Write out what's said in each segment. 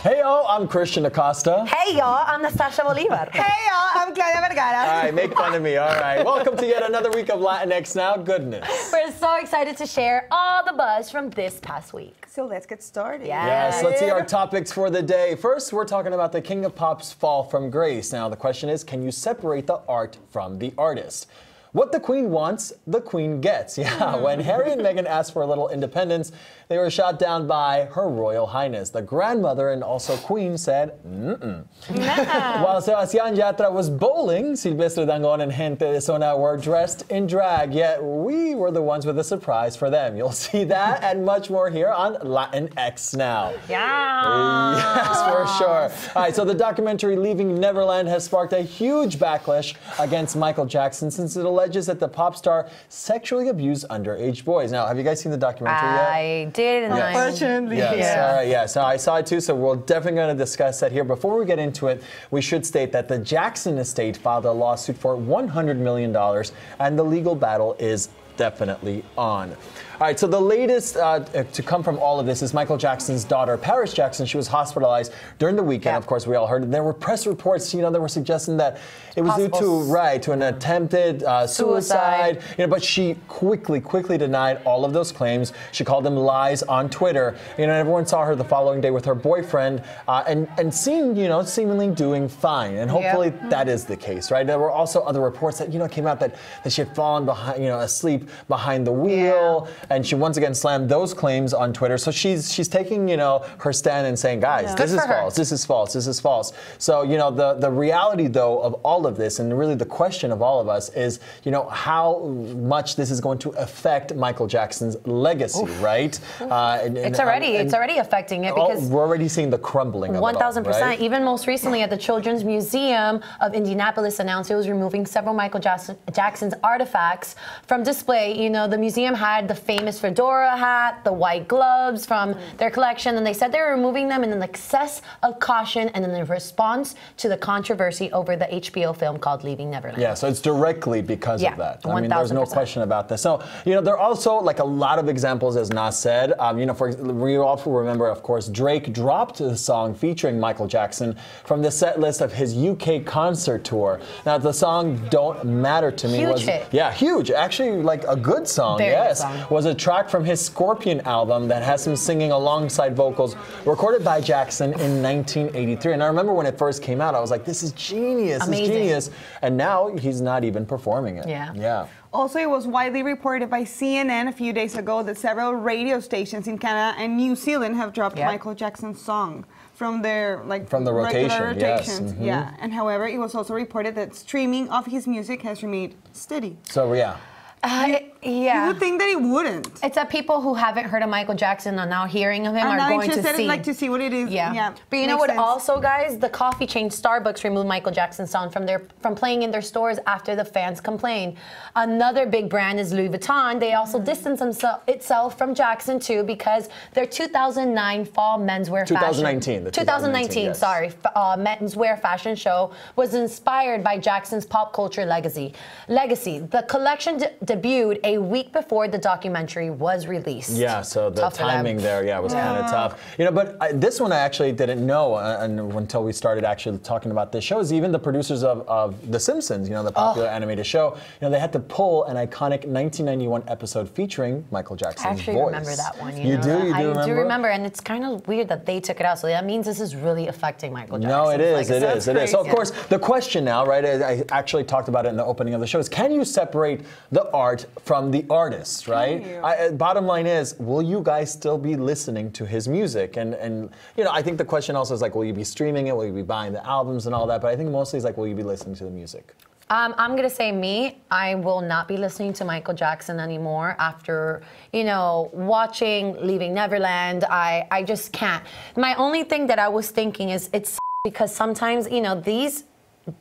Hey y'all, I'm Christian Acosta. Hey y'all, I'm Nastassja Bolivar. Hey y'all, I'm Claudia Vergara. All right, make fun of me. All right, welcome to yet another week of Latinx Now. Goodness. We're so excited to share all the buzz from this past week. So let's get started. Yes, let's see our topics for the day. First, we're talking about the King of Pop's fall from grace. Now, the question is, can you separate the art from the artist? What the Queen wants, the Queen gets. Yeah, when Harry and Meghan asked for a little independence, they were shot down by Her Royal Highness. The grandmother and also Queen said, While Sebastian Yatra was bowling, Silvestre Dangond and Gente De Zona were dressed in drag, yet we were the ones with a surprise for them. You'll see that and much more here on Latinx Now. Yeah. Yes, for sure. All right, so the documentary Leaving Neverland has sparked a huge backlash against Michael Jackson since it alleges that the pop star sexually abused underage boys. Now, have you guys seen the documentary yet? I did, and unfortunately. Yes, all right, yes. I saw it too, so we're definitely going to discuss that here. Before we get into it, we should state that the Jackson estate filed a lawsuit for $100 million, and the legal battle is definitely on. All right, so the latest to come from all of this is Michael Jackson's daughter, Parish Jackson. She was hospitalized during the weekend. Yeah. Of course, we all heard it. There were press reports, that were suggesting that it was due to an attempted suicide. But she quickly denied all of those claims. She called them lies on Twitter. And everyone saw her the following day with her boyfriend, and seemed, seemingly doing fine. And hopefully that is the case, right? There were also other reports that came out that she had fallen behind, asleep behind the wheel. Yeah. And she once again slammed those claims on Twitter. So she's taking, her stand and saying, guys, this is false, this is false, this is false. So, the reality, though, of all of this, and really the question of all of us is, how much this is going to affect Michael Jackson's legacy, right? It's already affecting it because we're already seeing the crumbling of 1,000%. Right? Even most recently at the Children's Museum of Indianapolis announced it was removing several Michael Jackson's artifacts from display. The museum had the famous fedora hat, the white gloves from their collection, and they said they were removing them in an excess of caution and in a response to the controversy over the HBO film called Leaving Neverland. Yeah, so it's directly because of that. 1,000%. There's no question about this. So, there are also a lot of examples, as Nas said. We also remember, of course, Drake dropped the song featuring Michael Jackson from the set list of his UK concert tour. Now, the song Don't Matter to Me was hit. Yeah, huge. Actually, a good song. Very yes. good song. Was a track from his Scorpion album that has him singing alongside vocals recorded by Jackson in 1983. And I remember when it first came out, I was like, this is genius. Amazing. This is genius. And now he's not even performing it. Yeah. Also, it was widely reported by CNN a few days ago that several radio stations in Canada and New Zealand have dropped Michael Jackson's song from their from the rotation. rotations. Yes. Mm-hmm. Yeah. And however, it was also reported that streaming of his music has remained steady. So You would think that it wouldn't. It's that people who haven't heard of Michael Jackson and now hearing of him are going to see. Like to see what it is. Yeah. But you know what? Also, guys, the coffee chain Starbucks removed Michael Jackson's song from playing in their stores after the fans complained. Another big brand is Louis Vuitton. They also distanced itself from Jackson too because their 2009 fall menswear 2019, sorry, menswear fashion show was inspired by Jackson's pop culture legacy. The collection debuted a week before the documentary was released. Yeah, so the timing there, was kind of tough. But this one I actually didn't know until we started actually talking about this show. Is even the producers of The Simpsons, the popular animated show, they had to pull an iconic 1991 episode featuring Michael Jackson's voice. I actually remember that one. You do remember? I do remember, and it's kind of weird that they took it out. So that means this is really affecting Michael Jackson. No, it is. It is. So of course, the question now, right? I actually talked about it in the opening of the show. Is can you separate the art from the artist, right? Bottom line is, will you guys still be listening to his music? And I think the question also is will you be streaming it? Will you be buying the albums and all that? But I think mostly it's will you be listening to the music? I'm going to say me. I will not be listening to Michael Jackson anymore after, watching Leaving Neverland. I just can't. My only thing that I was thinking is it's because sometimes,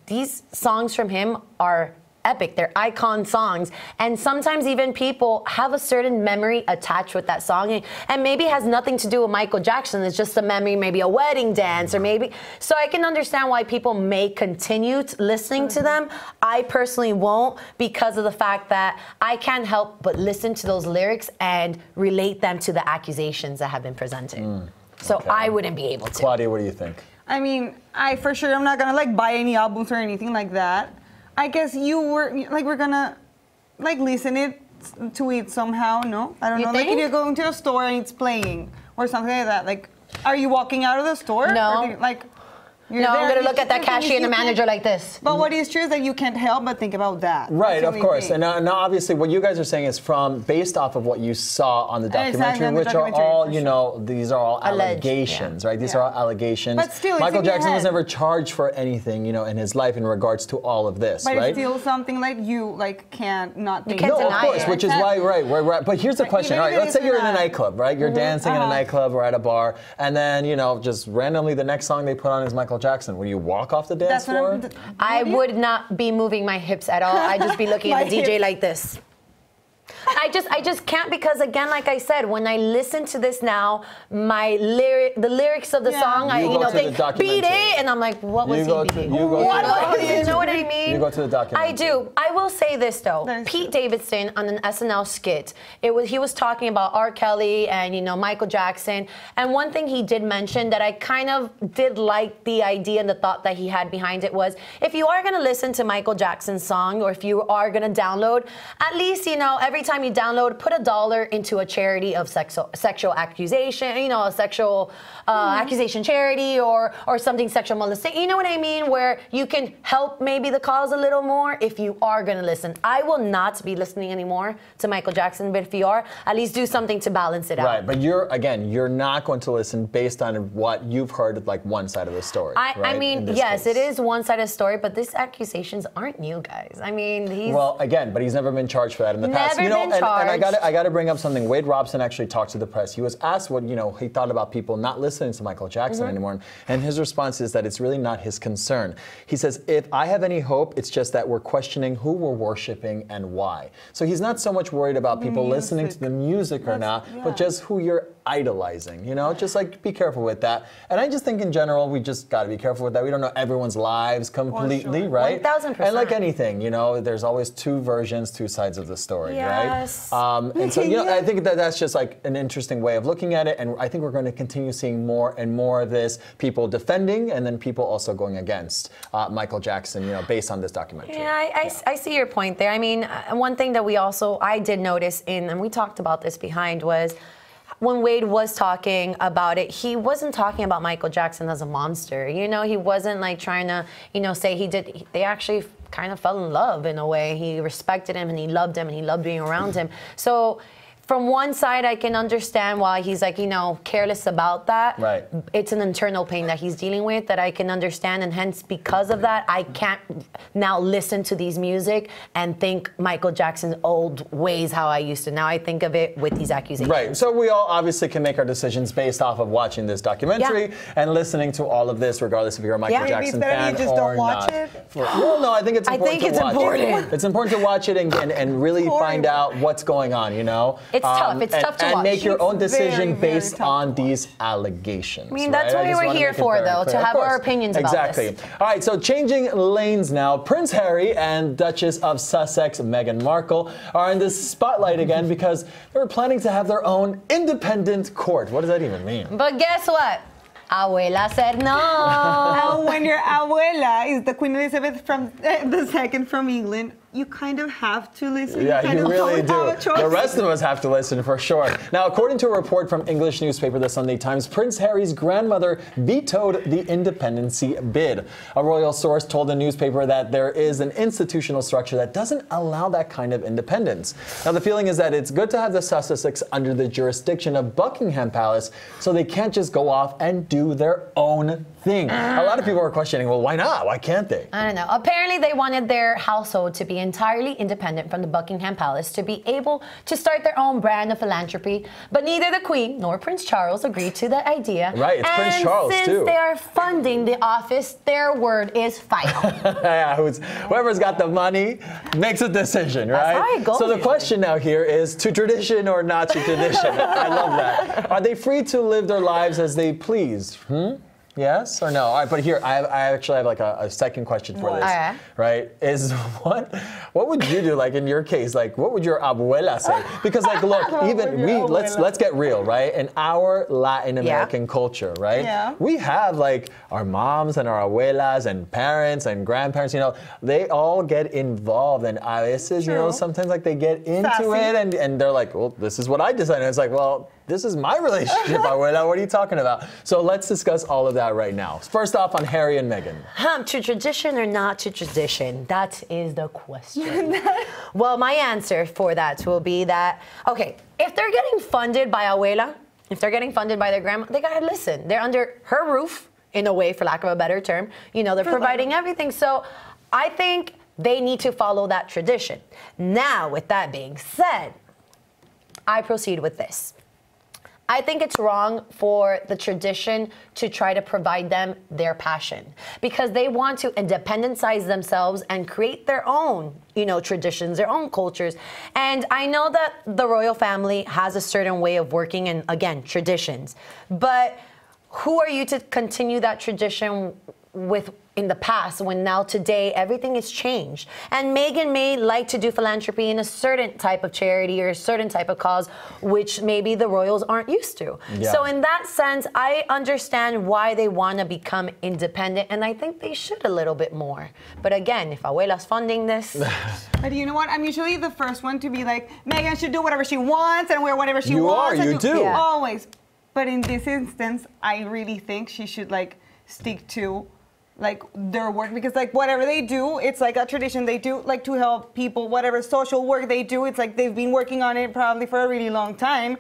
these songs from him are epic. They're icon songs. And sometimes even people have a certain memory attached with that song. And maybe it has nothing to do with Michael Jackson. It's just a memory, maybe a wedding dance or maybe. So I can understand why people may continue listening to them. I personally won't because of the fact that I can't help but listen to those lyrics and relate them to the accusations that have been presented. So I wouldn't be able to. Claudia, what do you think? I mean, for sure I'm not gonna like buy any albums or anything like that. I guess we're gonna like listen to it somehow. No, I don't know. Think? Like if you're going to a store and it's playing or something like that. Like, are you walking out of the store? No. You're no, there, I'm going to look at that cashier and the manager like this. But what is true is that you can't help but think about that. Right, of course. And now obviously what you guys are saying is based off of what you saw on the documentary, which are all, these are all allegations, right? These are all allegations. But still, Michael Jackson was never charged for anything, in his life in regards to all of this, but right? It's still something like you can't not think about it. No, of course, which is why, right. But here's the question, all right, let's say you're in a nightclub, right? You're dancing in a nightclub or at a bar, and then, just randomly the next song they put on is Michael Jackson. Will you walk off the dance floor? I would not be moving my hips at all. I'd just be looking at the DJ like this. I just can't, because again, like I said, when I listen to this now, the lyrics of the song, I think beat it, and I'm like, what was he beating? You know what I mean? You go to the documentary. I do. I will say this though, Pete Davidson on an SNL skit, he was talking about R. Kelly and Michael Jackson, and one thing he did mention that I kind of did like the idea and the thought that he had behind it was, if you are gonna listen to Michael Jackson's song, or if you are gonna download, at least every time you download, put $1 into a charity of sexual accusation, a sexual accusation charity or something sexual molestation. You know what I mean? Where you can help maybe the cause a little more if you are going to listen. I will not be listening anymore to Michael Jackson, but if you are, at least do something to balance it out. Right, but you're not going to listen based on what you've heard, like one side of the story. I mean, yes, case. It is one side of the story, but these accusations aren't new, guys. I mean, but he's never been charged for that in the past. And I got to bring up something. Wade Robson actually talked to the press. He was asked what he thought about people not listening to Michael Jackson anymore, and his response is that it's really not his concern. He says, if I have any hope, it's just that we're questioning who we're worshiping and why. So he's not so much worried about people listening to the music or not, but just who you're idolizing, just like be careful with that. And I just think in general, we just got to be careful with that. We don't know everyone's lives completely, right? 1000%. And like anything, there's always two versions, two sides of the story, right? And so, I think that's just like an interesting way of looking at it. And I think we're going to continue seeing more and more of this, people defending and then people also going against Michael Jackson, based on this documentary. Yeah, I see your point there. I mean, one thing that I did notice and we talked about this behind was, when Wade was talking about it, he wasn't talking about Michael Jackson as a monster. He wasn't like trying to, say they actually kind of fell in love in a way. He respected him and he loved him and he loved being around him. So from one side, I can understand why he's like, careless about that. Right. It's an internal pain that he's dealing with that I can understand. And hence, because of that, I can't now listen to these music and think Michael Jackson's old ways how I used to. Now I think of it with these accusations. Right. So we all obviously can make our decisions based off of watching this documentary and listening to all of this, regardless if you're a Michael Jackson fan just or don't watch not. it? Well, no, I think it's important to watch important. It's important to watch it and really find out what's going on, It's tough. It's tough to watch. And make your own decision very based on these allegations. I mean, that's what we're here for, though, to have our opinions about this. Exactly. All right, so changing lanes now. Prince Harry and Duchess of Sussex, Meghan Markle, are in the spotlight again because they were planning to have their own independent court. What does that even mean? But guess what? Abuela said no. When your abuela is the Queen Elizabeth II from England, you kind of have to listen. Yeah, you really do. The rest of us have to listen for sure. Now, according to a report from English newspaper The Sunday Times, Prince Harry's grandmother vetoed the independency bid. A royal source told the newspaper that there is an institutional structure that doesn't allow that kind of independence. Now, the feeling is that it's good to have the Sussex under the jurisdiction of Buckingham Palace, so they can't just go off and do their own thing. A lot of people are questioning, well, why not? Why can't they? I don't know. Apparently, they wanted their household to be entirely independent from the Buckingham Palace to be able to start their own brand of philanthropy. But neither the Queen nor Prince Charles agreed to the idea. Right, it's Prince Charles, too. And since they are funding the office, their word is final. Yeah, whoever's got the money makes a decision, right? That's how it goes. So the question now here is, to tradition or not to tradition? I love that. Are they free to live their lives as they please? Yes or no? All right, but here, I actually have like a second question for this, right? Is what would you do, like in your case, like what would your abuela say? Because like, look, even let's get real, right? In our Latin American culture, right? Yeah. We have like our moms and our abuelas and parents and grandparents, you know, they all get involved, and a veces, you know, sometimes like they get into it and they're like, well, this is what I decided. And it's like, well, this is my relationship, abuela. What are you talking about? So let's discuss all of that right now. First off, on Harry and Meghan. To tradition or not to tradition? That is the question. Well, my answer for that will be that, okay, if they're getting funded by abuela, if they're getting funded by their grandma, they gotta listen. They're under her roof, in a way, for lack of a better term. You know, they're providing everything. So I think they need to follow that tradition. Now, with that being said, I proceed with this. I think it's wrong for the tradition to try to provide them their passion, because they want to independentize themselves and create their own, you know, traditions, their own cultures. And I know that the royal family has a certain way of working and, again, traditions. But who are you to continue that tradition with in the past, when now today everything is changed? And Meghan may like to do philanthropy in a certain type of charity or a certain type of cause, which maybe the royals aren't used to. Yeah. So in that sense, I understand why they want to become independent, and I think they should a little bit more. But again, if abuela's funding this... But you know what? I'm usually the first one to be like, Meghan should do whatever she wants and wear whatever she wants. You do. Yeah. Always. But in this instance, I really think she should like stick to like their work, because like whatever they do, it's like a tradition they do, like to help people, whatever social work they do, it's like they've been working on it probably for a really long time,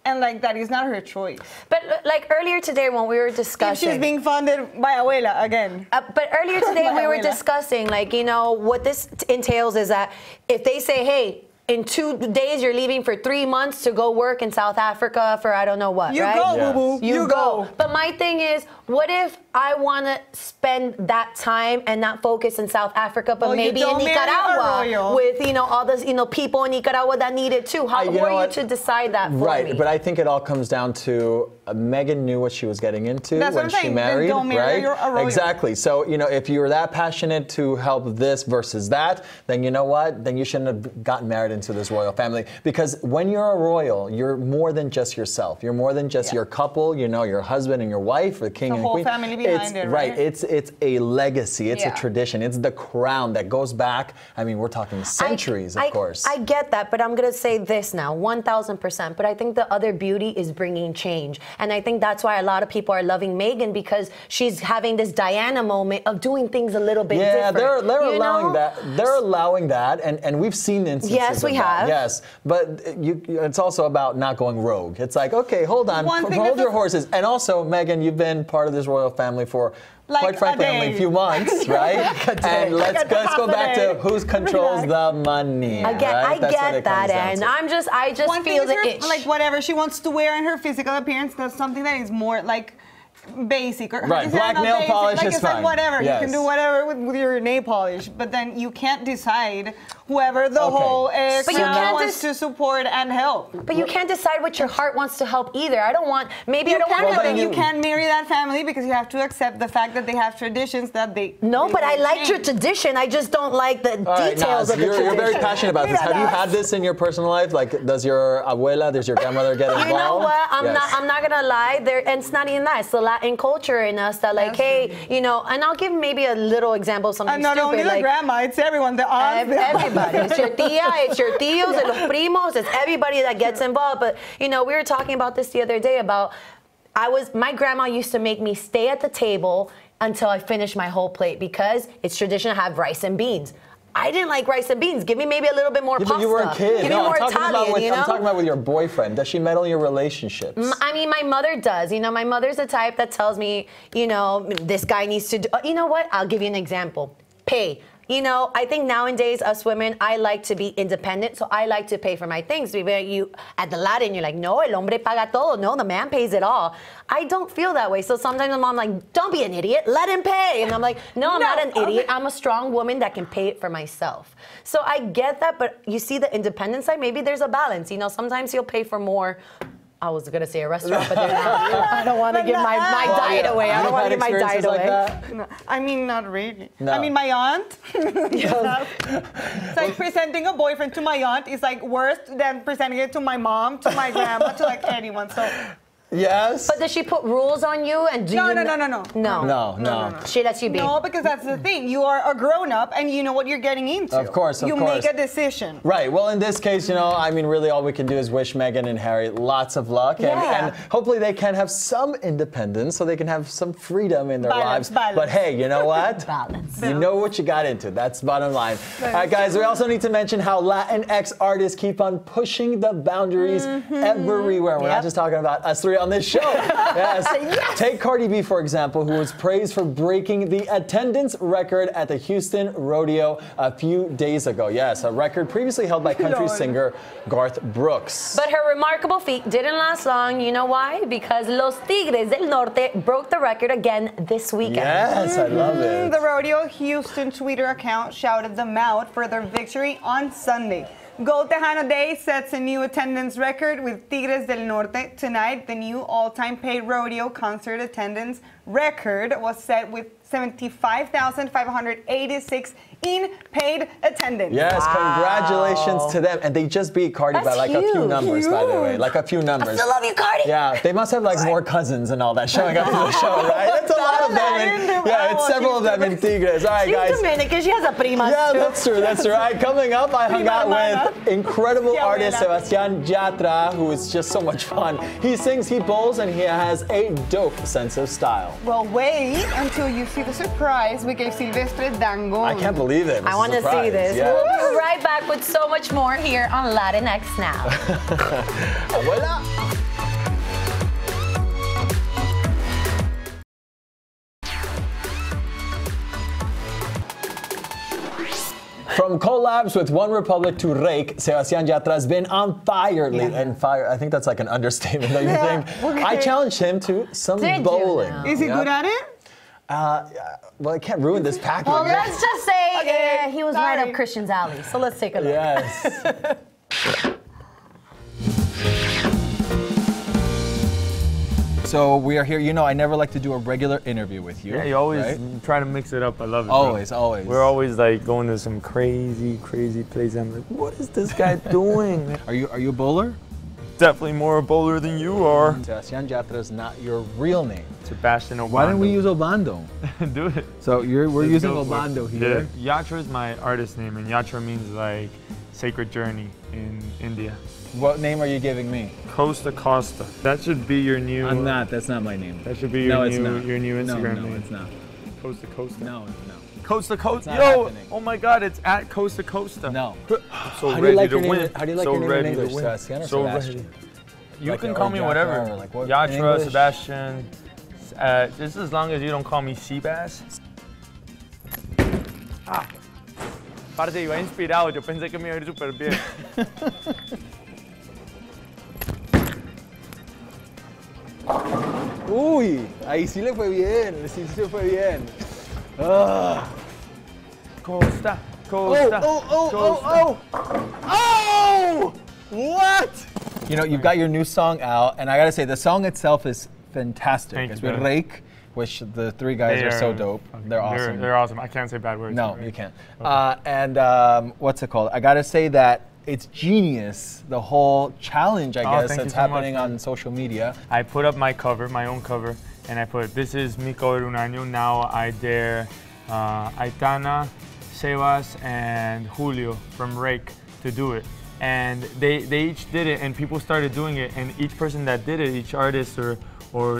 and like that is not her choice. But like earlier today when we were discussing, if she's being funded by abuela again. But earlier today we were discussing, like, you know, what this entails is that if they say, hey, in 2 days, you're leaving for 3 months to go work in South Africa for I don't know what, right? You go, boo-boo. You go. But my thing is, what if I want to spend that time and not focus in South Africa, but maybe in Nicaragua with, you know, all those, you know, people in Nicaragua that need it too? How are you to decide that for me? Right, but I think it all comes down to Meghan knew what she was getting into when she married, right? Exactly. So, you know, if you were that passionate to help this versus that, then you know what? Then you shouldn't have gotten married into this royal family, because when you're a royal, you're more than just yourself. You're more than just your couple, you know, your husband and your wife, the king and whole queen. Family behind it, right? It's a legacy. It's a tradition. It's the crown that goes back. I mean, we're talking centuries, of course. I get that, but I'm gonna say this now, 1,000%. But I think the other beauty is bringing change, and I think that's why a lot of people are loving Meghan, because she's having this Diana moment of doing things a little bit different. Yeah, they're allowing that. They're allowing that, and we've seen instances. Yes, we have. Yes, but it's also about not going rogue. It's like, okay, hold on, hold your horses. And also, Meghan, you've been part of this royal family for, like, quite frankly, only a few months, right? And let's go back to who controls the money. I get that, and I just feel the itch. Like whatever she wants to wear in her physical appearance, that's something that is more like basic, or right? Black nail polish is fine. Like whatever, you can do whatever with your nail polish, but then you can't decide whoever the whole wants to support and help. But you can't decide what your heart wants to help either. I don't want. You can't marry that family because you have to accept the fact that they have traditions that they. No, but I like your tradition. I just don't like the details of the tradition. You're very passionate about this. Have you had this in your personal life? Like, does your abuela, does your grandmother get involved? You know what? I'm not gonna lie. And it's not even that. It's the Latin culture in us that, like, hey, you know. And I'll give maybe a little example of something stupid. And not only the grandma, it's everyone. The aunts, everybody. It's your tia, it's your tios, it's los primos, it's everybody that gets involved. But, you know, we were talking about this the other day about, my grandma used to make me stay at the table until I finished my whole plate, because it's tradition to have rice and beans. I didn't like rice and beans. Give me maybe a little bit more pasta. But you were a kid. Give me more Italian, you know? I'm talking about with your boyfriend. Does she meddle in your relationships? I mean, my mother does. You know, my mother's the type that tells me, you know, this guy needs to do. You know what? I'll give you an example. Pay. You know, I think nowadays, us women, I like to be independent, so I like to pay for my things. You at the Latin, you're like, no, el hombre paga todo. No, the man pays it all. I don't feel that way. So sometimes my mom like, don't be an idiot, let him pay. And I'm like, no, I'm not an idiot. I'm a strong woman that can pay it for myself. So I get that, but you see the independent side, maybe there's a balance. You know, sometimes you'll pay for more I was gonna say a restaurant, but they're not. I don't want to give my diet away. I don't want to give my diet away. No, I mean, not really. No. I mean, my aunt. It's like presenting a boyfriend to my aunt is like worse than presenting it to my mom, to my grandma, to like anyone. So. Yes. But does she put rules on you? And do you? No. She lets you be. No, because that's the thing. You are a grown-up and you know what you're getting into. Of course, You make a decision. Right. Well, in this case, I mean, really all we can do is wish Meghan and Harry lots of luck. And hopefully they can have some independence so they can have some freedom in their lives. But hey, you know what? Balance. You know what you got into. That's the bottom line. All right, guys, we also need to mention how Latinx artists keep on pushing the boundaries everywhere. We're not just talking about us three on this show. Yes. Take Cardi B, for example, who was praised for breaking the attendance record at the Houston Rodeo a few days ago. Yes, a record previously held by country singer Garth Brooks. But her remarkable feat didn't last long. You know why? Because Los Tigres del Norte broke the record again this weekend. Yes, I love it. The Rodeo Houston Twitter account shouted them out for their victory on Sunday. Gold Tejano Day sets a new attendance record with Tigres del Norte. Tonight, the new all-time paid rodeo concert attendance record was set with 75,586 in paid attendance. Yes, congratulations to them. And they just beat Cardi by like a few numbers, by the way. Like a few numbers. I still love you, Cardi. Yeah, they must have like more cousins and all that showing up to the show, right? That's a lot of them. It's several of them in Tigres. All right, guys. She's Dominican. She has a prima. Yeah, that's true. That's right. Coming up, I hung out with incredible artist Sebastian Yatra, who is just so much fun. He sings, he bowls, and he has a dope sense of style. Well, wait until you see the surprise we gave Silvestre Dango. I can't believe it. I want to see this. Yeah. We'll be right back with so much more here on Latinx Now. Voila. From collabs with One Republic to Rake, Sebastian Yatra has been on fire lately. And fire, I think that's like an understatement, don't you think? Okay. I challenged him to some bowling. Is he good at it? Well, I can't ruin this package. Well, let's just say he was right up Christian's alley. So let's take a look. Yes. So we are here. I never like to do a regular interview with you. Yeah, you always try to mix it up. I love it. Always, bro. always. We're always like going to some crazy place. I'm like, what is this guy doing? Are you a bowler? Definitely more a bowler than you are. Sebastian Yatra is not your real name. Sebastian Obando. Why didn't we use Obando? Do it. So we're Let's using go for it. Obando here. Yeah. Yatra is my artist name, and Yatra means like sacred journey in India. What name are you giving me? Costa Costa. That should be your new. I'm not. That's not my name. That should be your new Instagram no, name. it's not. Costa Costa. No. Costa Costa. It's not Yo! happening. Oh my God! It's at Costa Costa. No. I'm so How do you ready like to your win. name? How do you like so your name in ready English? to win. Sebastian or So Sebastian? ready. You Like can or call me Yatra whatever. or like what, in Yatra, English? Sebastian. Just as long as you don't call me Seabass. Parce, iba inspirado. Yo pensé que me iba a ir súper bien. Uy, ahí sí le fue bien. Sí le fue bien. Ah. Costa, Costa. Oh! What? You've got your new song out, and I gotta say, the song itself is fantastic. Thank It's you, with brother. Rake, which the three guys are so dope. They're awesome. They're awesome. I can't say bad words. No, right? you can't. Okay. And what's it called? I gotta say that it's genius, the whole challenge, I guess, thank you that's so much, happening man. on social media. I put up my own cover, and I put, this is mi cover un año. Now I dare Aitana, Sebas, and Julio from Rake to do it. And they each did it, and people started doing it, and each person that did it, each artist or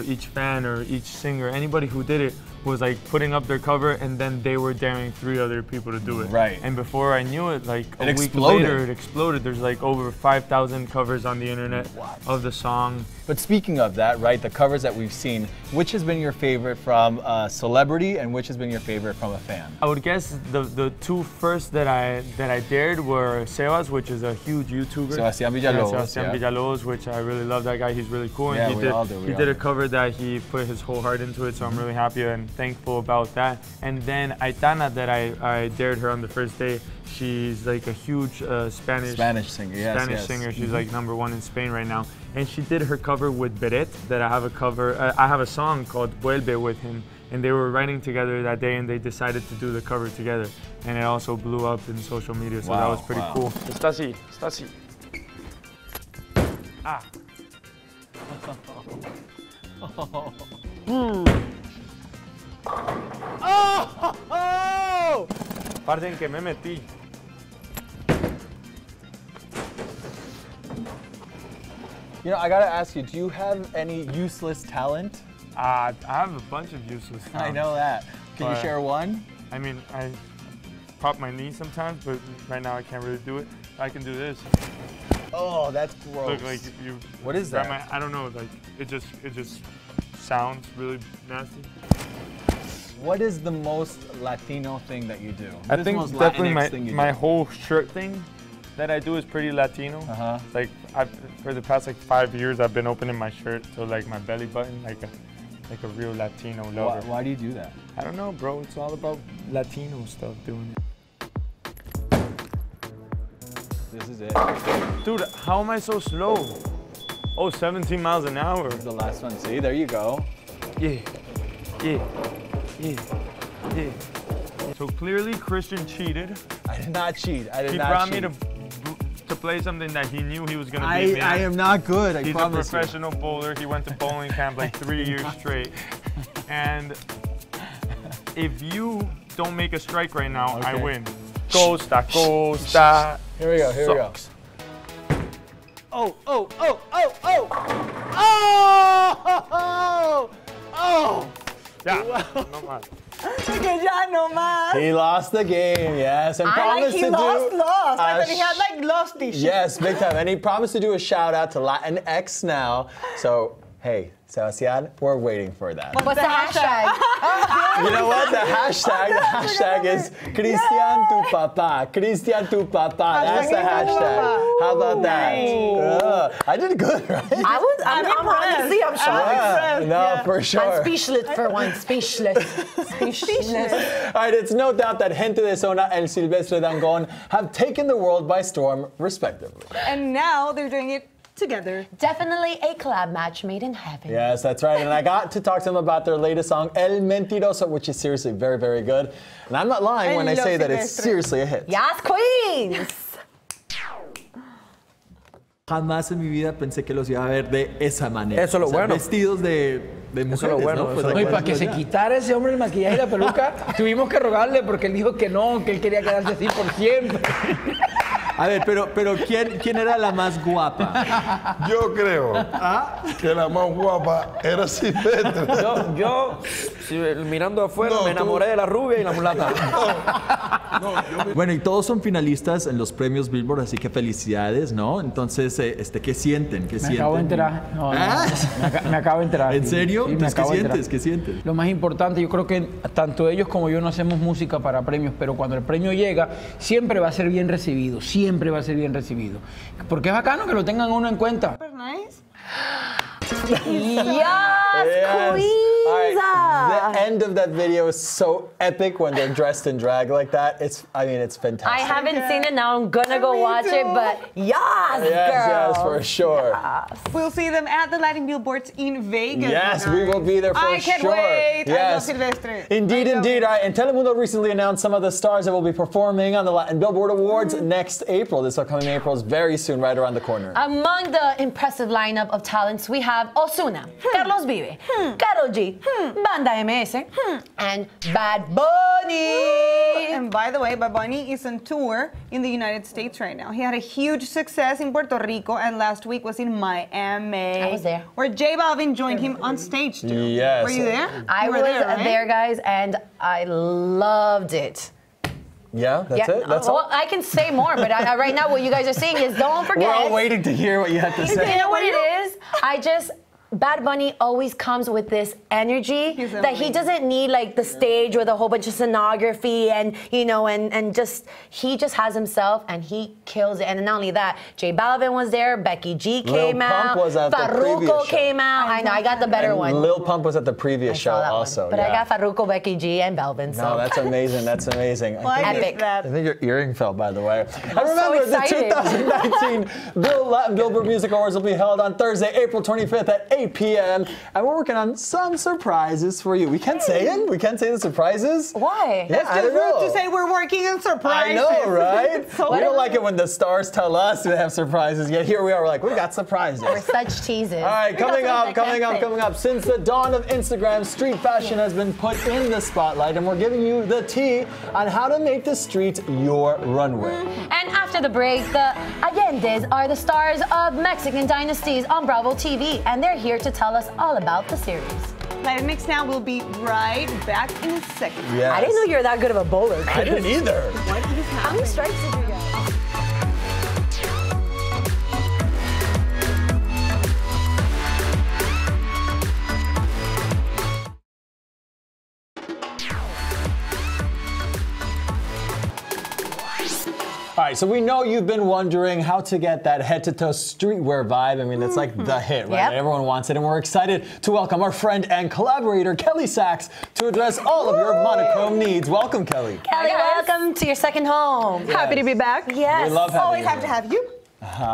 each fan or each singer, anybody who did it was like putting up their cover, and then they were daring 3 other people to do it. Right. And before I knew it, like a week exploded. later, it exploded. There's like over 5,000 covers on the internet of the song. But speaking of that, right, the covers that we've seen, which has been your favorite from a celebrity and which has been your favorite from a fan? I would guess the 2 first that I dared were Sebas, which is a huge YouTuber. Sebastian Villalobos. Sebastian Villalobos, which I really love that guy. He's really cool. Yeah, And we all do. He did a cover that he put his whole heart into it, so I'm really happy and thankful about that. And then Aitana, that I dared her on the first day. She's like a huge Spanish singer, yes. singer. She's like #1 in Spain right now. And she did her cover with Beret, that I have a song called Vuelve with him. And they were writing together that day and they decided to do the cover together. And it also blew up in social media, so that was pretty cool. Está así. Ah. Oh! Parte en que me metí. You know, I gotta ask you, do you have any useless talent? I have a bunch of useless talent. I know that. Can you share one? I mean, I pop my knee sometimes, but right now I can't really do it. I can do this. Oh, that's gross. Look, like you. What is that? I don't know. Like it just sounds really nasty. What is the most Latino thing that you do? I think definitely my whole shirt thing that I do is pretty Latino. Like for the past like 5 years, I've been opening my shirt so like my belly button, like a real Latino lover. Why do you do that? I don't know, bro. It's all about Latino stuff doing it. This is it. Dude, how am I so slow? Oh, 17 miles an hour. The last one. See, there you go. Yeah. So clearly Christian cheated. I did not cheat. He brought me to play something that he knew he was going to beat me at. I am not good, I promise. He's a professional bowler. He went to bowling camp like 3 years straight. And if you don't make a strike right now, I win. Costa. Here we go. Oh! Yeah, no más. He lost the game, yes, and promised to do. Lost. I thought he had like lost issues. Yes, big time, and he promised to do a shout out to Latinx Now. So, hey, Sebastian, we're waiting for that. What's the hashtag? You know what? The hashtag is Christian tu papá. Christian tu papá. That's the hashtag. How about that? I did good, right? I'm honestly, I'm shocked. No, for sure. I'm speechless for one. Speechless. All right, it's no doubt that Gente De Zona and Silvestre Dangond have taken the world by storm, respectively. And now they're doing it together. Definitely a collab match made in heaven. Yes, that's right. And I got to talk to them about their latest song, El Mentiroso, which is seriously very, very good. And I'm not lying when I say that it's seriously a hit. Yes, queens! Jamás en mi vida pensé que los iba a ver de esa manera. Eso es lo bueno. Vestidos de mujeres, eso es lo bueno, ¿no? Pues no, y para que se quitara ese hombre el maquillaje y la peluca, tuvimos que rogarle porque él dijo que no, que él quería quedarse así por siempre. A ver, pero ¿quién era la más guapa? Yo creo que la más guapa era Silvestre. Yo mirando afuera, me enamoré de la rubia y la mulata. Bueno, y todos son finalistas en los premios Billboard, así que felicidades, ¿no? Entonces, ¿qué sienten? Me acabo de enterar. Me acabo de enterar. ¿En serio? Sí, Entonces, ¿qué sientes? Lo más importante, yo creo que tanto ellos como yo no hacemos música para premios, pero cuando el premio llega, siempre va a ser bien recibido. Siempre va a ser bien recibido. Porque es bacano que lo tengan uno en cuenta. Super nice. Yes, queens! All right. The end of that video is so epic when they're dressed in drag like that. It's fantastic. I haven't seen it now. I'm gonna go watch it, but yes, yes, for sure. Yes. We'll see them at the Latin Billboards in Vegas. Yes, we will be there for sure. I can't wait. Yes. I love Silvestre. Indeed. All right, and Telemundo recently announced some of the stars that will be performing on the Latin Billboard Awards next April. This upcoming April is very soon, right around the corner. Among the impressive lineup of talents, we have Ozuna, Carlos Vive, Karol G, Banda MS, and Bad Bunny. And by the way, Bad Bunny is on tour in the United States right now. He had a huge success in Puerto Rico and last week was in Miami. I was there. Where J Balvin joined him on stage too. Yes. Were you there? I was there, guys, and I loved it. Yeah, that's it? That's well, all? I can say more, but right now what you guys are seeing is don't forget. We're all waiting to hear what you have to say. You know what it is? Bad Bunny always comes with this energy that he doesn't need like the stage with a whole bunch of scenography and and just he just has himself and he kills it. And not only that, J Balvin was there, Becky G came out, Farruko came out. I know I got the better one. Lil Pump was at the previous show also. But I got Farruko, Becky G, and Balvin. So. No, that's amazing. That's amazing. Epic. I think your earring fell, by the way. And remember, the 2019 Billboard Music Awards will be held on Thursday, April 25th at 8 p.m. And we're working on some surprises for you. We can't say them. We can't say the surprises. Why? Yeah, That's just rude to say we're working on surprises. I know, right? So we don't like it when the stars tell us to have surprises. Yet here we are, we're like, we got surprises. We're such teases. All right, coming up. Since the dawn of Instagram, street fashion has been put in the spotlight, and we're giving you the tea on how to make the streets your runway. And after the break, the Allendes are the stars of Mexican dynasties on Bravo TV, and they're here to tell us all about the series. Latinx Now will be right back in a second. Yes. I didn't know you were that good of a bowler. I didn't either. How many strikes did you get? All right, so we know you've been wondering how to get that head-to-toe streetwear vibe. I mean, it's like the hit, right? Yep. Everyone wants it, and we're excited to welcome our friend and collaborator, Kelly Sachs, to address all of your monochrome needs. Welcome, Kelly. Kelly, welcome to your second home. Yes. Happy to be back. Yes. We love having Always you have to here. have you.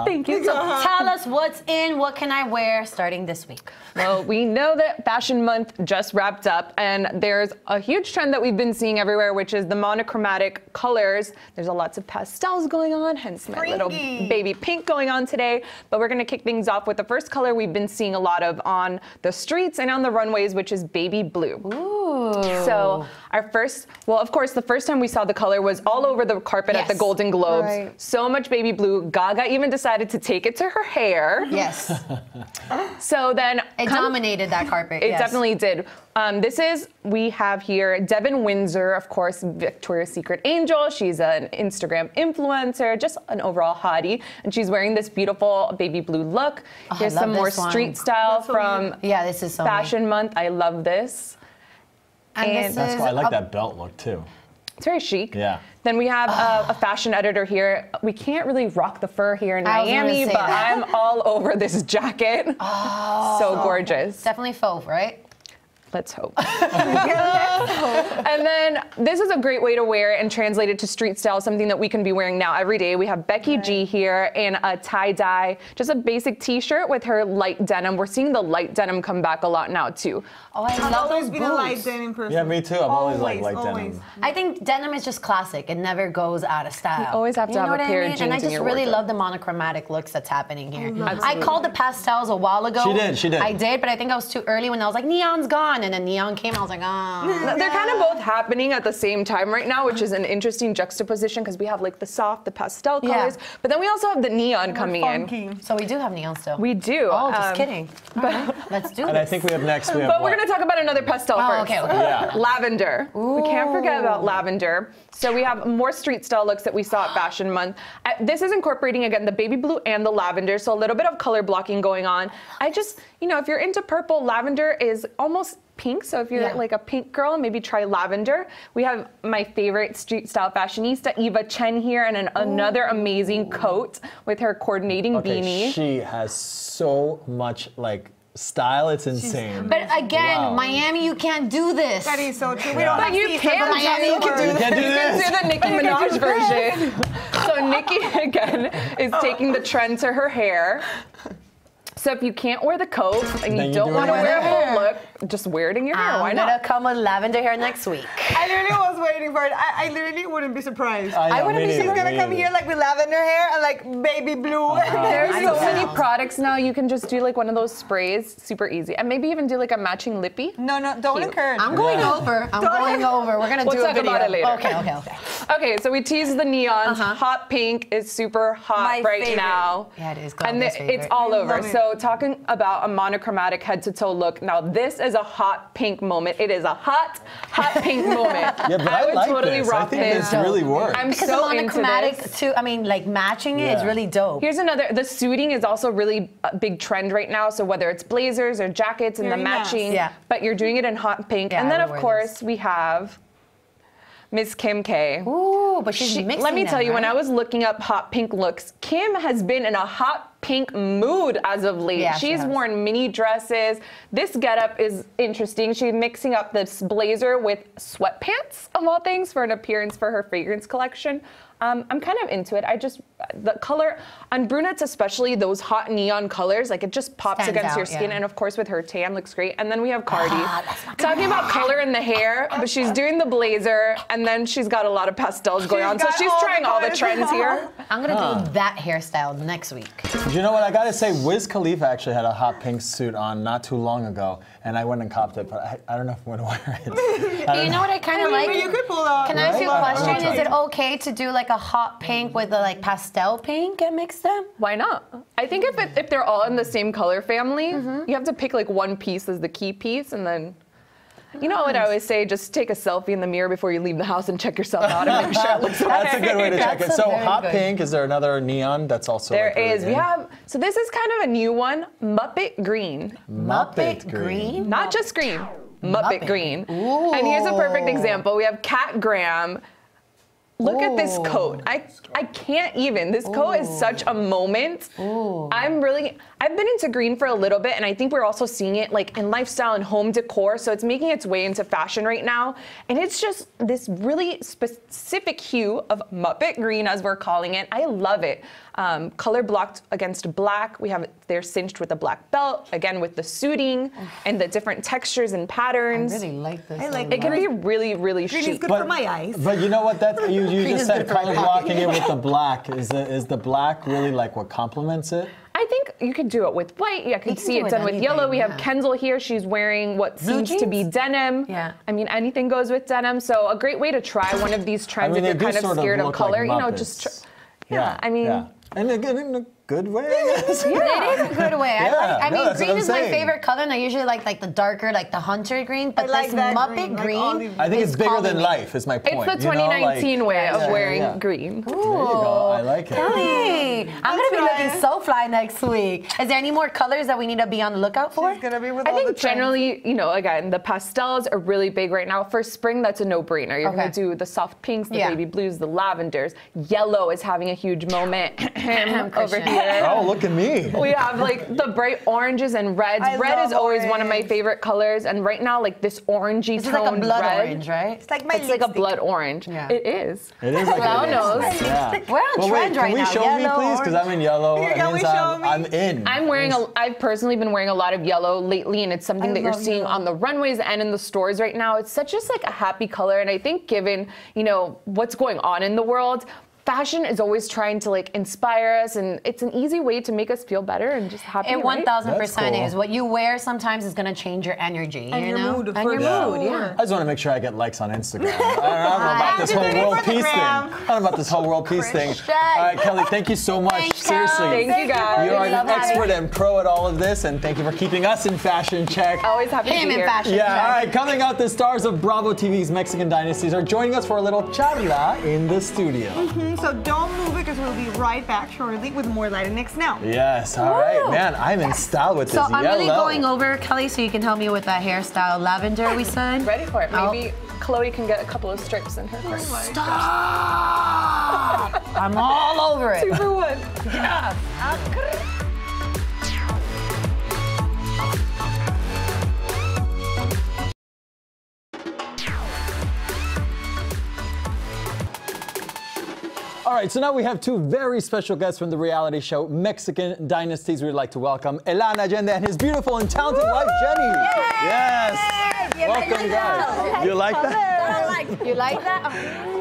Thank you. So tell us what's in, what can I wear starting this week? Well, we know that Fashion Month just wrapped up, and there's a huge trend that we've been seeing everywhere, which is the monochromatic colors. There's lots of pastels going on, hence my little baby pink going on today. But we're going to kick things off with the first color we've been seeing a lot of on the streets and on the runways, which is baby blue. Ooh. So our first, well, of course, the first time we saw the color was all over the carpet at the Golden Globes. Right. So much baby blue. Gaga even decided to take it to her hair. Yes. So then it dominated that carpet. It definitely did. We have here Devin Windsor, of course, Victoria's Secret angel. She's an Instagram influencer, just an overall hottie. And she's wearing this beautiful baby blue look. Here's some more street style from this is so Fashion Month. I love this. And that's why I like that belt look too. It's very chic. Yeah. Then we have a fashion editor here. We can't really rock the fur here in Miami, but I'm all over this jacket. Oh. So gorgeous. Definitely fauve, right? Let's hope. And then this is a great way to wear it and translate it to street style, something that we can be wearing now every day. We have Becky G here in a tie-dye, just a basic t-shirt with her light denim. We're seeing the light denim come back a lot now too. Oh, I love those been a light denim person. Yeah, me too. I'm always like light denim. I think denim is just classic. It never goes out of style. You always have to have a pair of jeans in your wardrobe. And I just really love the monochromatic looks that's happening here. I called the pastels a while ago. She did. I did, but I think I was too early when I was like, neon's gone. And then neon came, I was like, oh. They're kind of both happening at the same time right now, which is an interesting juxtaposition because we have like the soft, the pastel colors, but then we also have the neon coming in. So we do have neon still. We do. Oh, just kidding. But let's do this. And I think we have next. But we're going to talk about another pastel first. Okay. Yeah. Lavender. Ooh. We can't forget about lavender. So we have more street style looks that we saw at Fashion Month. This is incorporating, again, the baby blue and the lavender, so a little bit of color blocking going on. If you're into purple, lavender is almost pink, so if you're like a pink girl, maybe try lavender. We have my favorite street style fashionista, Eva Chen here, and another amazing coat with her coordinating beanie. She has so much style, it's insane. But again, Miami, you can't do this. That is so true. We don't have you can Miami, you can do this. You can do this. You can do the Nicki Minaj version. So Nicki, again, is taking the trend to her hair. So if you can't wear the coat and you don't want to wear a whole look, just wear it in your hair. Why not? I'm gonna come with lavender hair next week. I literally was waiting for it. I literally wouldn't be surprised. I wouldn't be. She's gonna come here with lavender hair and baby blue. There's so many products now. You can just do one of those sprays, super easy, and maybe even do a matching lippy. No, don't encourage. I'm going over. We're gonna do a video. About it later. Okay. Okay, so we teased the neons. Hot pink is super hot right now. Yeah, it is. And it's all over. So talking about a monochromatic head-to-toe look. Now this is a hot pink moment. It is a hot pink moment. Yeah, but I I would like totally this. rock I think this. this really works. I'm Because so the into monochromatic this. too. I mean, like matching it is really dope. Here's another. The suiting is also really a big trend right now. So whether it's blazers or jackets and Very the matching, nice. Yeah. but you're doing it in hot pink. Yeah, and then I of would wear course we have Miss Kim K. Ooh, but she's mixing Let me them, tell you, when right? I was looking up hot pink looks, Kim has been in a hot pink mood as of late. Yeah, she She's has. worn mini dresses. This getup is interesting. She's mixing up this blazer with sweatpants, of all things, for an appearance for her fragrance collection. I'm kind of into it. The color, on brunettes especially, those hot neon colors, like it just pops Stands against out, your skin. yeah. And of course with her tan, looks great. And then we have Cardi. Talking about color in the hair, but she's doing the blazer, and then she's got a lot of pastels going on. So got she's all the trying all the colors. trends here. I'm gonna do that hairstyle next week. You know what? I gotta say, Wiz Khalifa actually had a hot pink suit on not too long ago, and I went and copped it, but I don't know if I'm gonna wear it. You know what I kind of like? You could pull out. Can I ask you a Right? question? Is it okay to do like a hot pink with a like pastel pink and mix them? Why not? I think if they're all in the same color family, you have to pick like one piece as the key piece, and then, you know what I always say, just take a selfie in the mirror before you leave the house and check yourself out and make sure it looks okay. That's a good way to check it. That's a So very hot good. pink, is there another neon that's also There like really is. We in? have, so this is kind of a new one, Muppet Green. Muppet green? Not just green, Muppet Muppet. Green. And here's a perfect example. We have Kat Graham. Look at this coat. I can't even. This coat is such a moment. I've been into green for a little bit, and I think we're also seeing it like in lifestyle and home decor. So it's making its way into fashion right now. And it's just this really specific hue of Muppet green, as we're calling it. I love it. Color blocked against black. They're cinched with a black belt, again with the suiting and the different textures and patterns. I really like this. I like It can be really, really Green is chic. good for my eyes. But you know what? You Green just is said good for my color pocket. blocking it with the black. Is the black really like what complements it? I think you could do it with white. I could can see do it it done with anything, yellow. We have yeah. Kenzel here. She's wearing what Blue seems to be jeans? denim. Yeah. I mean, anything goes with denim. So a great way to try one of these trends mean, if they you're do kind of sort of scared of look like color. Muppets. Yeah, I mean. Yeah. And in a good way, I guess. It is a good way. I no, mean, that's what green I'm is my saying. favorite color, and I usually like the darker, like the hunter green. But I like this that Muppet green, like green, I think is it's bigger calling than me. life, is my It's point. the 2019 way of Yeah, wearing yeah. green. There you go. I like it. Kelly, I'm gonna be looking so fly next week. Is there any more colors that we need to be on the lookout for? She's gonna be with I all the think trends. generally, again, the pastels are really big right now. For spring, that's a no-brainer. You're Okay. going to do the soft pinks, the Yeah. baby blues, the lavenders. Yellow is having a huge moment over Christian. here. Oh, look at me. We have like the bright oranges and reds. I Red is love always one of my orange. favorite colors, and right now, like this orangey This is toned like a blood red. orange, right? It's like my It's like a lipstick. blood orange. Yeah. It is. It is like Well, a knows. lipstick, yeah. We're on Well, trend wait, right can we now. show me, Yellow, please? Because I'm in yellow. Here, It can we means show me? I'm in. I've personally been wearing a lot of yellow lately, and it's something I that you're love seeing yellow. on the runways and in the stores right now. It's such just like a happy color, and I think given what's going on in the world, fashion is always trying to like inspire us, and it's an easy way to make us feel better and just happy. It right? 1000% That's cool. is. What you wear sometimes is gonna change your energy. And you your know? mood, And for your sure. mood, yeah. I just want to make sure I get likes on Instagram. I don't know about this I'm whole doing it world for the peace thing. gram. I don't know about this whole world peace thing. Christian. All right, Kelly, thank you so much. Thanks, Seriously. Kelly. Thank you guys. You are Love an having expert and pro at all of this, and thank you for keeping us in fashion check. Always happy to Him be in here. fashion. Yeah, check. all right, coming out, the stars of Bravo TV's Mexican Dynasties are joining us for a little charla in the studio. So don't move because we'll be right back shortly with more Latinx Now. Yes, all right, Woo. man, I'm in style with So this I'm yellow. really going over, Kelly, so you can help me with that hairstyle. Lavender, we said. Ready for it? Oh. Maybe Chloe can get a couple of strips in her hair. Stop! I'm all over it. 2 for 1. Yeah. All right, so now we have two very special guests from the reality show Mexican Dynasties. We'd like to welcome Alana Jeanette and his beautiful and talented wife, Jenny. Yes. Welcome, guys. You like that? You like that?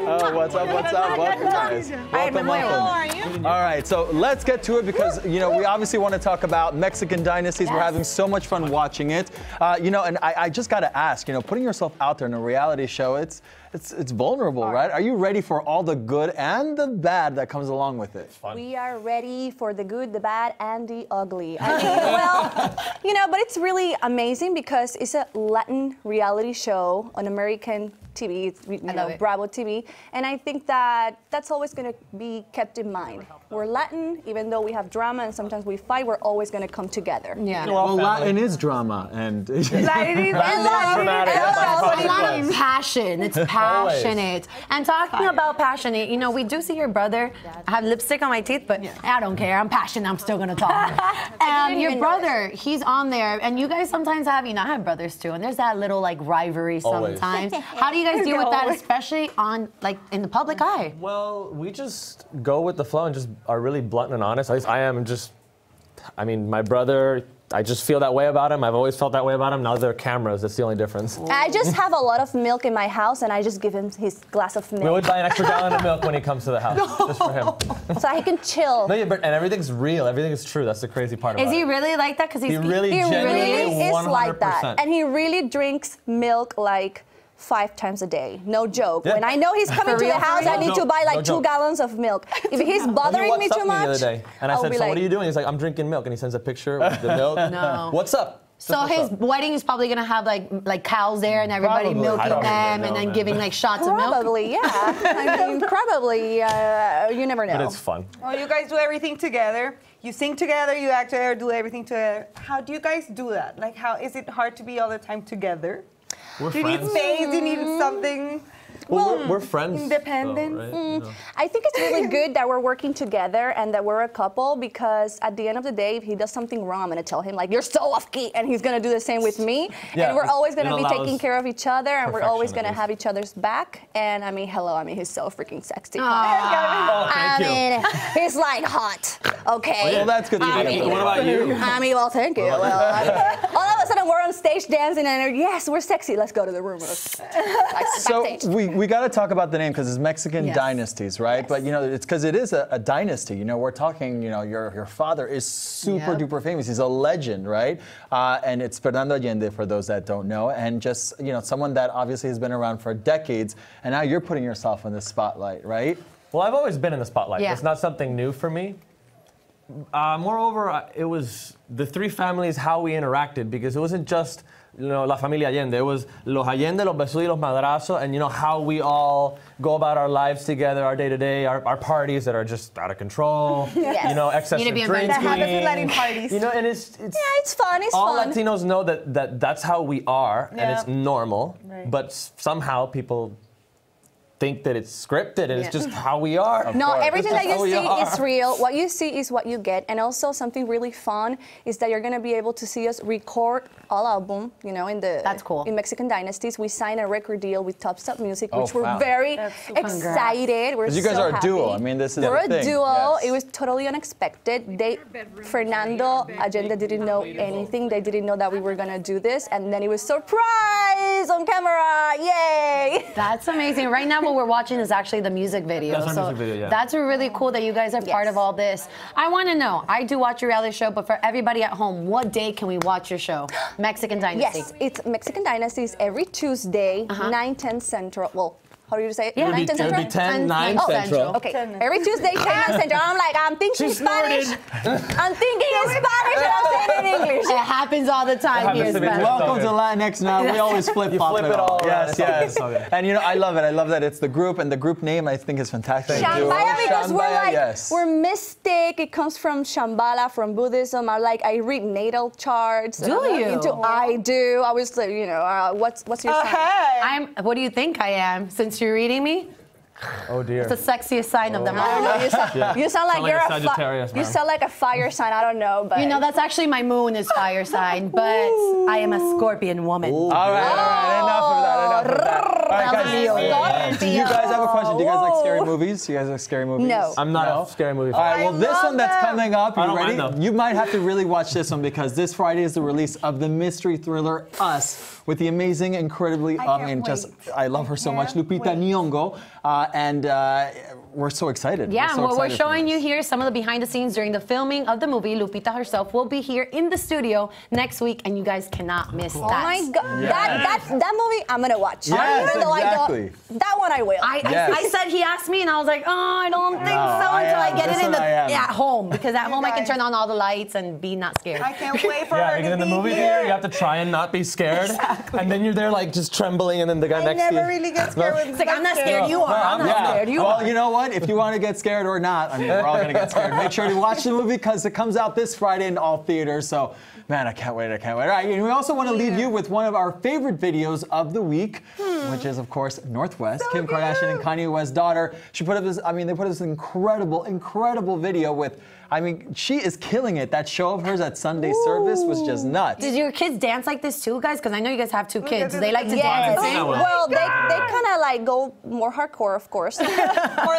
Oh, what's up, what's up? Welcome, guys. Welcome, welcome. All right, so let's get to it because, we obviously want to talk about Mexican Dynasties. We're having so much fun watching it. And I just got to ask, putting yourself out there in a reality show, it's vulnerable, right? Are you ready for all the good and the bad that comes along with it? We are ready for the good, the bad, and the ugly. I mean, but it's really amazing because it's a Latin reality show on American TV, it's, you love know, it. Bravo TV. And I think that that's always going to be kept in mind. We're Latin, even though we have drama and sometimes we fight, we're always going to come together. Yeah. Well, Latin is drama, and Latin is Latin passion. It's passionate. And talking about passionate, you know, we do see your brother. I have lipstick on my teeth, but I don't care. I'm passionate. I'm still gonna talk. Your brother, he's on there, and you guys sometimes have, you know, I have brothers too, and there's that little like rivalry sometimes. How do you guys deal with that, especially on like in the public eye? Well, we just go with the flow and just are really blunt and honest. At least I am. I mean, my brother, I just feel that way about him. I've always felt that way about him. Now there are cameras. That's the only difference. I just have a lot of milk in my house, and I just give him his glass of milk. We would buy an extra gallon of milk when he comes to the house, just for him. So he can chill. No, yeah, and everything's real. Everything is true. That's the crazy part about it. Is he really like that? Because He really He genuinely really is 100%. like that. And he really drinks milk like 5 times a day. No joke. Yeah. When I know he's coming to the house, I need to buy like 2 gallons of milk. If he's bothering me too much, the other day, and I I'll said, be "So like, what are you doing?" He's like, "I'm drinking milk," and he sends a picture with the milk. No. What's up? So his wedding is probably gonna have like cows there and everybody Probably. milking I don't them really and know, then man. giving like shots of milk. Probably, yeah. I mean, probably. You never know. But it's fun. Well, you guys do everything together. You sing together, you act together, do everything together. How do you guys do that? Like, how is it hard to be all the time together? We're Do you need friends. space? Do you need something Well, we're friends. independent? though, right? You know. I think it's really good that we're working together and that we're a couple, because at the end of the day, if he does something wrong, I'm gonna tell him like, you're so off key, and he's gonna do the same with me. Yeah, And we're always it gonna be allows taking care of each other, and we're always perfection, gonna at have each other's back. And I mean, hello, I mean, he's so freaking sexy. Oh, I thank you. mean, he's like hot, okay? well, that's good. I mean, What about you? I mean, well, thank you. Well, I mean, all of a sudden, we're on stage dancing, and yes, we're sexy. Let's go to the room. So Backstage. we got to talk about the name because it's Mexican Yes. dynasties, right? But you know, it's because it is a dynasty. You know, we're talking. You know, your father is super Yep. duper famous. He's a legend, right? And it's Fernando Allende for those that don't know, and just someone that obviously has been around for decades, and now you're putting yourself in the spotlight, right? Well, I've always been in the spotlight. Yeah. It's not something new for me. Moreover, it was the 3 families, how we interacted, because it wasn't just La Familia Allende. It was Los Allende, Los Besuy, Los Madrazo, and how we all go about our lives together, our day-to-day, our parties that are just out of control. Yes. Excessive You need to be drinking. That happens in Latin parties. And it's yeah, it's fun. It's all fun. Latinos know that's how we are, and it's normal. Right. But somehow people think that it's scripted, and it's just how we are. No, everything that That's you how we see is are. real. What you see is what you get. And also something really fun is that you're going to be able to see us record all album, That's cool. in Mexican Dynasties. We signed a record deal with Top Stop Music, Oh, which we're wow. very Congrats. excited. We're Because you guys so are a happy. duo. I mean, this is We're the a thing. duo. Yes. It was totally unexpected. Fernando Allende didn't know anything. They didn't know that we were going to do this. And then it was surprise on camera. Yay! That's amazing. Right now, what we're watching is actually the music video. That's our music video, yeah. That's really cool that you guys are part of all this. I want to know. I do watch your reality show, but for everybody at home, what day can we watch your show? Mexican Dynasty. Yes, it's Mexican Dynasties every Tuesday, 9-10 Central. Well, how do you say it? Yeah. 9-10 It would Central? be 10, 9 Oh, Central. Okay, every Tuesday, 10 Central. I'm thinking She Spanish. snorted. I'm thinking in Spanish and I'm saying it in English. It happens all the time happens here. to me Spanish. too. Welcome to Latinx Now. We always flip You flip it all around. Yes, It's all good, yes. it's all good. And I love it. I love that it's the group, and the group name I think is fantastic. Shambhala, because we're Shambhala, like, yes. we're mystic. It comes from Shambhala, from Buddhism. I read natal charts. Do you? I do. I was like, what's your sign? What do you think I am? Since you're reading me, Oh dear. it's the sexiest sign of them I don't all. know. You sound like like you're a a Sagittarius, you man. sound like a fire sign. I don't know, but That's actually my moon is fire sign, but I am a Scorpion woman. All right. Enough of that. All right, guys. Do you guys have a question? Do you guys like scary movies? You guys like scary movies? No. I'm not a scary movie All fan. right, well, this one that's coming up, I you don't ready? mind, though. You might have to really watch this one because this Friday is the release of the mystery thriller Us with the amazing, incredibly, I love her so much, Lupita Nyong'o, and we're so excited. Yeah, so we're excited showing you here some of the behind the scenes during the filming of the movie. Lupita herself will be here in the studio next week, and you guys cannot miss that. Oh my God, that movie I'm gonna watch. Yes, Even though exactly. that one I will. I said, he asked me, and I was like, oh, I don't think so until I get it in at home, because at home I can turn on all the lights and be not scared. I can't wait for her because to in the be movie here. theater, you have to try and not be scared. Exactly. And then you're there like just trembling, and then the guy next to you. I never really get scared with It's like, I'm not scared, you are. I'm not scared, you are. Well, you know what? If you want to get scared or not, I mean, we're all going to get scared. Make sure to watch the movie because it comes out this Friday in all theaters. So, man, I can't wait. All right, and we also want to leave you with one of our favorite videos of the week, which is, of course, Northwest, Kim Kardashian and Kanye West's daughter. She put up this, they put up this incredible video with, she is killing it. That show of hers at Sunday service was just nuts. Did your kids dance like this too, guys? Because I know you guys have 2 kids. Do they like to dance and sing? Well, they kind of like go more hardcore, of course. More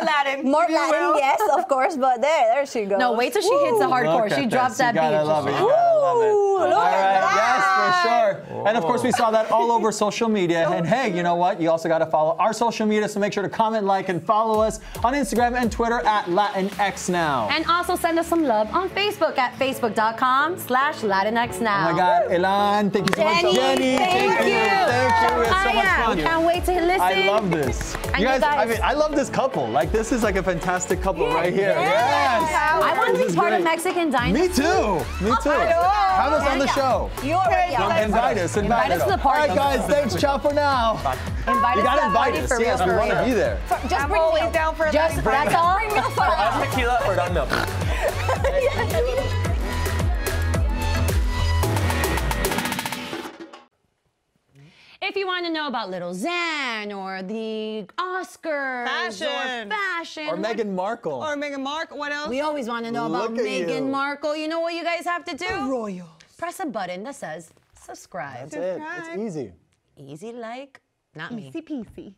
Latin. More Latin, yes, of course. But there she goes. No, wait till she hits the hardcore. She drops that beat. You gotta love it. You gotta love it. Look All at right, that. yes, for sure. And of course, we saw that all over social media. And hey, you know what? You also got to follow our social media, so make sure to comment, like, and follow us on Instagram and Twitter at Latinx Now. And also send us some love on Facebook at facebook.com/Latinx Now. Oh my God, Elan, thank you so much. Jenny, thank you. Thank you. We had so much fun. Can't wait to listen. I love this. And you guys, I love this couple. Like, this is like a fantastic couple right here. Yes. I want to be part of Mexican Dynasty. Me too. Have us on the show. You already Invite us. Invite us to the party. All right, guys, thanks. Ciao for now. Invite You us gotta to the invite party us. for real. Yes, we want to be there. Just bring always milk. down for Just, that's all? Bring milk for us. Tequila or not milk? If you want to know about Little Xan or the Oscars Fashion. Or Meghan Markle. Or Meghan Markle. What else? we always want to know about Look at you. Meghan Markle. You know what you guys have to do? Royal. Press a button that says subscribe. That's it. It's easy. Easy like, not me. Easy peasy.